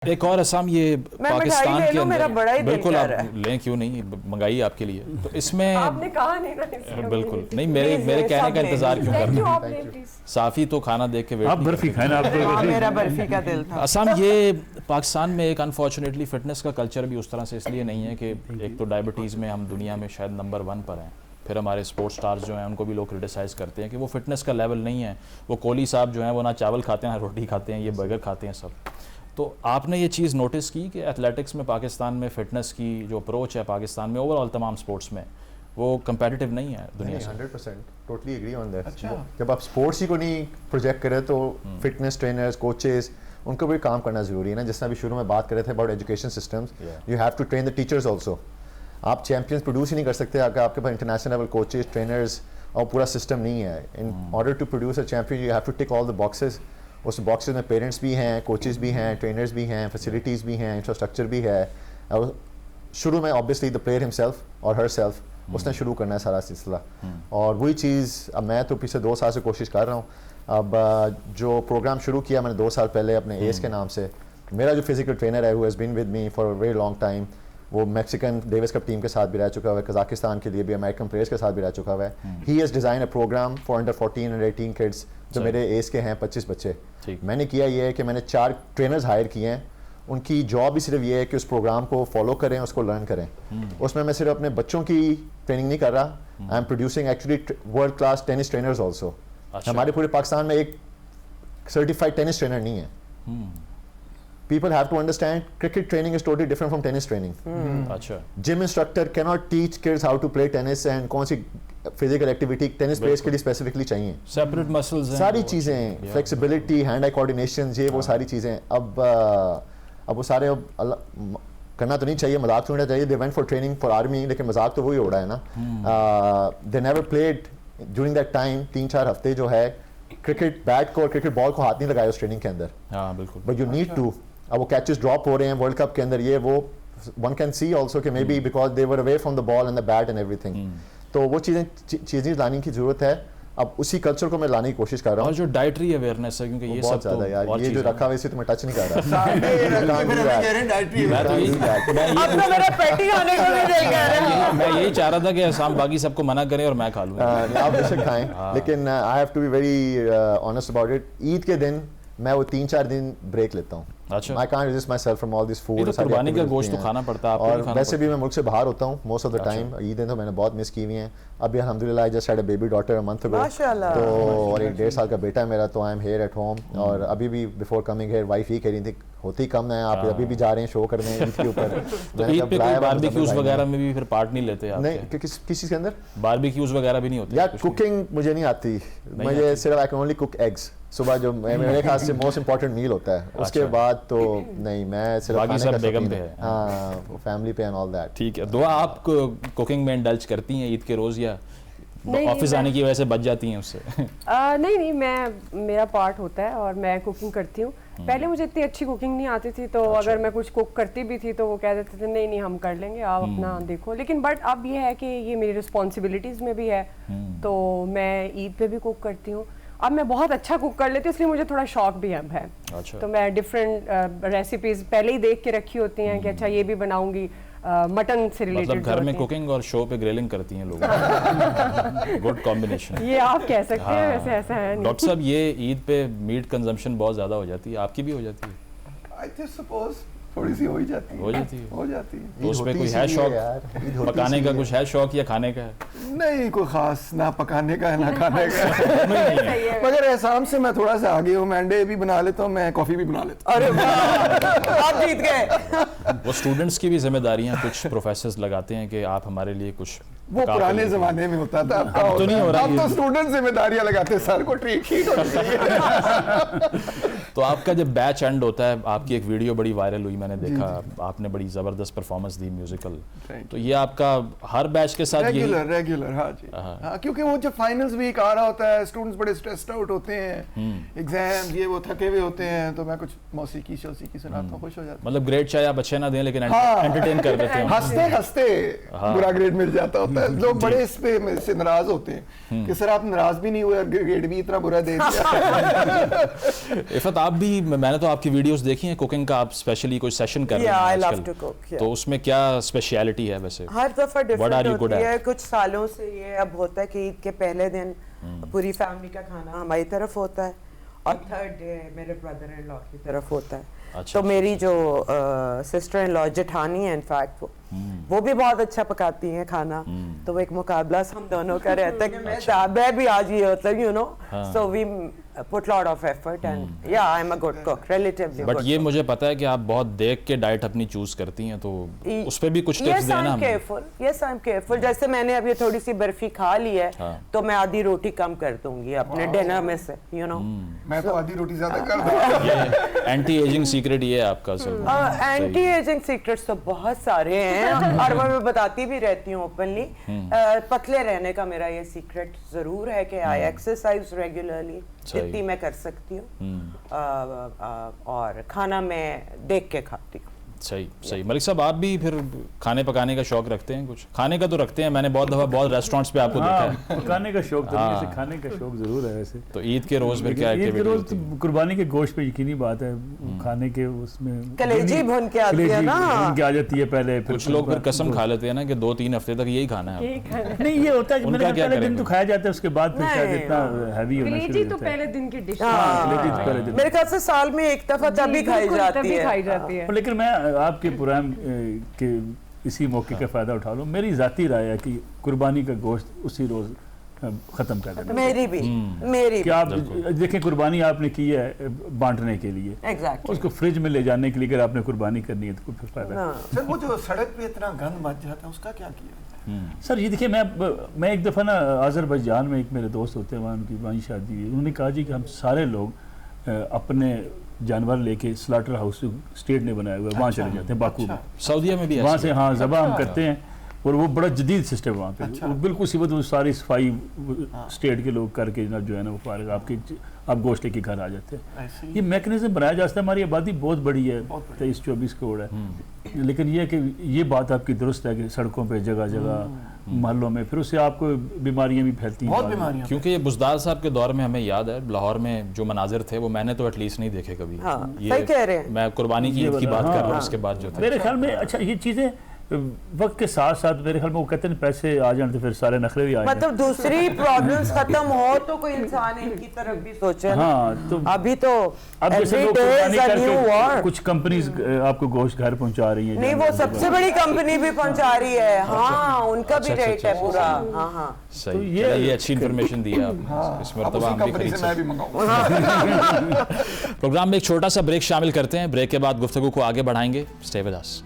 ایک اور اسام یہ پاکستان کے میرا بڑا ہی بالکل آپ لیں کیوں نہیں منگائی آپ کے لیے تو اس میں آپ نے کہا نہیں نا بالکل نہیں میرے کہنے کا انتظار کیوں کرنا صافی تو کھانا دیکھ کے آپ برفی کھائیں آپ میرا برفی کا دل تھا. اسام یہ پاکستان میں ایک انفارچونیٹلی فٹنس کا کلچر بھی اس طرح سے اس لیے نہیں ہے کہ ایک تو ڈائبٹیز میں ہم دنیا میں شاید نمبر 1 پر ہیں, پھر ہمارے اسپورٹس سٹارز جو ہیں ان کو بھی لوگ کرٹیسائز کرتے ہیں کہ وہ فٹنس کا لیول نہیں ہے. وہ کوہلی صاحب جو ہیں وہ نہ چاول کھاتے ہیں نہ روٹی کھاتے ہیں, یہ برگر کھاتے ہیں سب. تو آپ نے یہ چیز نوٹس کی کہ ایتھلیٹکس میں پاکستان میں فٹنس کی جو اپروچ ہے پاکستان میں اوور آل تمام سپورٹس میں وہ کمپیٹیٹو نہیں ہے دنیا سے؟ 100% ٹوٹلی ایگری آن دیٹ. جب آپ سپورٹس ہی کو نہیں پروجیکٹ کرے تو فٹنس ٹرینرز کوچز ان کو بھی کام کرنا ضروری ہے نا. جس طرح بھی شروع میں بات کر رہے تھے about education systems, you have to train the teachers also. آپ چیمپئنس پروڈیوس ہی نہیں کر سکتے اگر آپ کے پاس انٹرنیشنل لیول کوچز ٹرینرز اور پورا سسٹم نہیں ہے. In order to produce a champion you have to tick all the boxes. اس باکسز میں پیرنٹس بھی ہیں, کوچز بھی ہیں, ٹرینرز بھی ہیں, فیسلٹیز بھی ہیں, انفراسٹرکچر بھی ہے. شروع میں آبویسلی دا پلیئر ہمسیلف اور ہر سیلف اس نے شروع کرنا ہے سارا سلسلہ. اور وہی چیز اب میں تو پچھلے 2 سال سے کوشش کر رہا ہوں. اب جو پروگرام شروع کیا میں نے 2 سال پہلے اپنے ایس کے نام سے, میرا جو فزیکل ٹرینر ہے who has been with me for a very long time, وہ میکسیکن ڈیوس کپ ٹیم کے ساتھ بھی رہ چکا ہوا ہے, قزاقستان کے لیے بھی امریکن پلیئرس کے ساتھ بھی رہ چکا ہوا ہے. He has design a program for under 14 and 18 kids جو میرے ایج کے ہیں 25 بچے. میں نے کیا یہ ہے کہ میں نے 4 ٹرینرز ہائر کیے ہیں. ان کی جاب بھی صرف یہ ہے کہ اس پروگرام کو فالو کریں, اس کو لرن کریں. اس میں صرف اپنے بچوں کی ٹریننگ نہیں کر رہا, I am producing actually world class tennis trainers also. ہمارے پورے پاکستان میں ایک سرٹیفائڈ ٹینس ٹرینر نہیں ہے. People have to understand cricket training is totally different from tennis training. اچھا Gym instructor cannot teach kids how to play tennis and کون سی physical activity tennis players کے لیے specifically چاہیے. separate muscles ہیں ساری چیزیں, flexibility, hand eye coordination, یہ وہ ساری چیزیں. اب وہ سارے کرنا تو نہیں چاہیے, مذاق تو ہونا چاہیے. They went for training for army لیکن مذاق تو وہی ہو رہا ہے نا. They never played during that time 3-4 ہفتے جو ہے کرکٹ بیٹ کو اور کرکٹ بال کو ہاتھ نہیں لگایا اس ٹریننگ کے اندر. ہاں بالکل. But you need to. اب وہ کیچز ڈراپ ہو رہے ہیں ورلڈ کپ کے اندر, یہ وہ ون کین سی آلسو کہ maybe because they were away from the ball and the bat and ایوری تھنگ. تو وہ چیزیں لانے کی ضرورت ہے. اب اسی کلچر کو میں لانے کی کوشش کر رہا ہوں. اور جو ڈائٹری اویئرنیس ہے کیونکہ یہ بہت زیادہ یار, یہ جو رکھا ہوا اسے تو میں ٹچ نہیں کر رہا. میں یہی چاہ رہا تھا کہ اسام باقی سب کو منع کریں اور میں کھا لوں. آپ بے شک کھائیں, لیکن I have to be very honest about it. Eid کے دن میں وہ 3-4 دن بریک لیتا ہوں. اچھا. I can't resist myself from all this food. قربانی کا گوشت تو کھانا پڑتا ہے. اور ویسے بھی میں ملک سے باہر ہوتا ہوں موسٹ آف دا ٹائم. عیدیں تو میں نے بہت مس کی ہوئی ہیں. ابھی الحمدللہ I just had a baby daughter a month ago. تو اور 1.5 سال کا بیٹا ہے میرا, تو I am here at home. اور ابھی بھی before coming here وائف ہی کہہ رہی تھی ہوتی کم ہے, آپ ابھی بھی جا رہے ہیں شو کرنے عید کے اوپر. تو عید پہ کوئی باربیکیوز وغیرہ میں بھی پھر پارٹ نہیں لیتے آپ؟ نہیں, کس چیز کے اندر باربیکیوز وغیرہ بھی نہیں ہوتے؟ یا کوکنگ مجھے نہیں آتی. مجھے صرف I can only cook eggs. صبح جو میرے خیال سے موسٹ امپورٹنٹ میل ہوتا ہے, اس کے بعد تو نہیں, میں صرف باقی سب بیگم پہ ہے. ہاں, فیملی پہ اینڈ آل دیٹ. ٹھیک ہے. دعا آپ کوکنگ میں انڈلج کرتی ہیں عید کے روز یا آفس آنے کی وجہ سے بچ جاتی ہیں اس سے؟ نہیں, میرا پارٹ ہوتا ہے اور میں کوکنگ کرتی ہوں. پہلے مجھے اتنی اچھی کوکنگ نہیں آتی تھی, تو اگر میں کچھ کوک کرتی بھی تھی تو وہ کہہ دیتے تھے نہیں ہم کر لیں گے, آپ اپنا دیکھو. لیکن بٹ اب یہ ہے کہ یہ میری رسپانسبلٹیز میں بھی ہے, تو میں عید پہ بھی کوک کرتی ہوں. اب میں بہت اچھا کوک کر لیتی ہوں, اس لیے مجھے تھوڑا شوق بھی اب ہے. تو میں ڈفرینٹ ریسیپیز پہلے ہی دیکھ کے رکھی ہوتی ہیں کہ اچھا یہ بھی بناؤں گی, مٹن سے ریلیٹڈ. مطلب گھر میں کوکنگ اور شو پہ گریلنگ کرتی ہیں لوگ. Good combination. یہ آپ کہہ سکتے ہیں, ویسے ایسا ہے نہیں. ڈاکٹر صاحب یہ عید پہ میٹ کنزمپشن بہت زیادہ ہو جاتی ہے, آپ کی بھی ہو جاتی ہے؟ I just suppose تھوڑی سی ہو جاتی ہے. تو اس میں کوئی ہے شوق پکانے کا, کچھ ہے شوق یا کھانے کا ہے؟ نہیں کوئی خاص, نہ پکانے کا ہے نہ کھانے کا. مگر احسان سے میں تھوڑا سا آگے ہوں, میں انڈے بھی بنا لیتا ہوں, میں کافی بھی بنا لیتا ہوں. ارے آپ جیت گئے. وہ اسٹوڈنٹس کی بھی ذمہ داریاں کچھ پروفیسرز لگاتے ہیں کہ آپ ہمارے لیے کچھ, وہ پرانے زمانے میں ہوتا تھا, اب تو نہیں ہو رہا. اب تو اسٹوڈنٹ ذمہ داریاں لگاتے ہیں, سر کو ٹریٹ ہونی چاہیے. تو آپ کا جب بیچ اینڈ ہوتا ہے, آپ کی ایک ویڈیو بڑی وائرل ہوئی میں نے دیکھا آپ نے بڑی زبردست پرفارمنس دی میوزیکل, تو یہ آپ کا ہر بیچ کے ساتھ ریگولر ہاں جی ہاں, کیونکہ وہ جب فائنلز ویک آ رہا ہوتا ہے اسٹوڈنٹس بڑے اسٹریسڈ آؤٹ ہوتے ہیں, ایگزام یہ وہ تھکے ہوئے ہوتے ہیں, تو میں کچھ موسیقی سناتا ہوں, خوش ہو جاتا ہوں. مطلب گریڈ چاہے آپ اچھے نہ دیں لیکن انٹرٹین کر دیتے ہیں, ہنستے ہنستے برا گریڈ مل جاتا ہوتا ہے. لوگ بڑے اس پہ سے ناراض ہوتے ہیں کہ سر آپ ناراض بھی نہیں ہوئے اور گریڈ بھی اتنا برا دے دیا. عفت آپ بھی, میں نے تو آپ کی ویڈیوز دیکھی ہیں کوکنگ کا, آپ اسپیشلی کوئی سیشن کر رہے ہیں آج کل, تو اس میں کیا اسپیشیلٹی ہے ویسے؟ ہر دفعہ ڈفرینٹ ہوتی ہے. کچھ سالوں سے یہ اب ہوتا ہے کہ عید کے پہلے دن پوری فیملی کا کھانا ہماری طرف ہوتا ہے, اور تھرڈ ڈے میرے بردر ان لا کی طرف ہوتا ہے. تو میری جو سسٹر ان لا جٹھانی ہے انفیکٹ وہ بھی بہت اچھا پکاتی ہیں کھانا, تو وہ ایک مقابلہ ہم دونوں کا رہتا ہے کہ میں بھی آج یہ ہوتا ہے, you know, so we put lot of effort and yeah I'm a good cook relatively. But یہ مجھے پتا ہے کہ آپ بہت دیکھ کے ڈائٹ اپنی چوز کرتی ہیں, تو اس پہ بھی کچھ ٹپس دینا ہمیں. Yes I'm careful. جیسے میں نے اب یہ تھوڑی سی برفی کھا لی ہے تو میں آدھی روٹی کم کر دوں گی اپنے ڈنر میں سے, you know. میں تو آدھی روٹی زیادہ کر دوں. اینٹی ایجنگ سیکرٹ یہ ہے آپ کا؟ اینٹی ایجنگ سیکرٹس تو بہت سارے ہیں اور میں بتاتی بھی رہتی ہوں اوپنلی. پتلے رہنے کا میرا یہ سیکرٹ ضرور ہے کہ آئی ایکسرسائز ریگولرلی جتنی میں کر سکتی ہوں, اور کھانا میں دیکھ کے کھاتی ہوں. صحیح. ملک صاحب آپ بھی پھر کھانے پکانے کا شوق رکھتے ہیں؟ کچھ کھانے کا تو رکھتے ہیں, میں نے بہت دفعہ بہت ریسٹورینٹس پہ آپ کو دیکھا ہے. پکانے کا شوق تو نہیں, ایسے کھانے کا شوق ضرور ہے ویسے. تو عید کے روز پھر کیا ایکٹیویٹی ہوتی ہے؟ قربانی کے گوشت پہ یقینی بات ہے, کھانے کے اس میں کلیجی بھون کے آتی ہے نا, بھون کے آ جاتی ہے پہلے. کچھ لوگ پھر قسم کھا لیتے ہیں نا کہ 2-3 ہفتے تک یہی کھانا ہے. نہیں یہ ہوتا ہے کہ پہلے دن تو کھایا جاتا ہے, اس کے بعد پھر شاید اتنا ہیوی ہونا کلیجی تو پہلے دن کی ڈش ہے. میرے خیال سے سال میں ایک دفعہ تبھی کھائی جاتی ہے. لیکن میں آپ کے پروگرام کے اسی موقع کا فائدہ اٹھا لوں. میری ذاتی رائے ہے کہ قربانی کا گوشت اسی روز ختم کر دینا. میری بھی کہ آپ دیکھیں قربانی آپ نے کی ہے بانٹنے کے لیے, اس کو فریج میں لے جانے کے لیے اگر آپ نے قربانی کرنی ہے تو پھر فائدہ. سر وہ جو سڑک پہ اتنا گند بچ جاتا ہے اس کا کیا کیا؟ سر یہ دیکھیں میں ایک دفعہ نا آذربائیجان میں ایک میرے دوست ہوتے ہیں, وہاں ان کی وہیں شادی ہوئی, انہوں نے کہا جی کہ ہم سارے لوگ اپنے جانور لے کے سلاٹر ہاؤس اسٹیٹ نے بنایا ہوا ہے, وہاں چلے جاتے ہیں باکو میں, سعودیہ میں بھی وہاں سے ہاں ذبح ہم کرتے ہیں, اور وہ بڑا جدید سسٹم وہاں پہ, بالکل اسی وقت وہ ساری صفائی اسٹیٹ کے لوگ کر کے جو ہے نا وہ فارغ آپ گوشت لے کے گھر آ جاتے ہیں. یہ میکنزم بنایا جا سکتا ہے. ہماری آبادی بہت بڑی ہے, 23-24 کروڑ ہے, لیکن یہ کہ یہ بات آپ کی درست ہے کہ سڑکوں پہ جگہ جگہ محلوں میں پھر اس سے آپ کو بیماریاں بھی پھیلتی ہیں. کیونکہ یہ بزدار صاحب کے دور میں ہمیں یاد ہے لاہور میں جو مناظر تھے وہ میں نے تو ایٹ لیسٹ نہیں دیکھے کبھی. میں قربانی کی عید کی بات کر رہا ہوں, اس کے بعد جو تھے میرے خیال میں اچھا یہ چیزیں وقت کے ساتھ ساتھ میرے خیال میں وہ کہتے ہیں پیسے آ جائیں تو پھر سارے نخرے بھی آ جائیں. مطلب دوسری پرابلمز ختم ہو تو کوئی انسان ان کی طرف بھی سوچے. ہاں تو ابھی تو اب جیسے لوگ قربانی کر کے کچھ کمپنیز آپ کو گوشت گھر پہنچا رہی ہیں. نہیں وہ سب سے بڑی کمپنی بھی پہنچا رہی ہے, ہاں ان کا بھی ریٹ ہے پورا. ہاں ہاں صحیح, یہ اچھی انفارمیشن دی آپ, اس مرتبہ ہم بھی خرید سکتے ہیں. پروگرام میں ایک چھوٹا سا بریک شامل کرتے ہیں, بریک کے بعد گفتگو کو آگے بڑھائیں گے. Stay with us.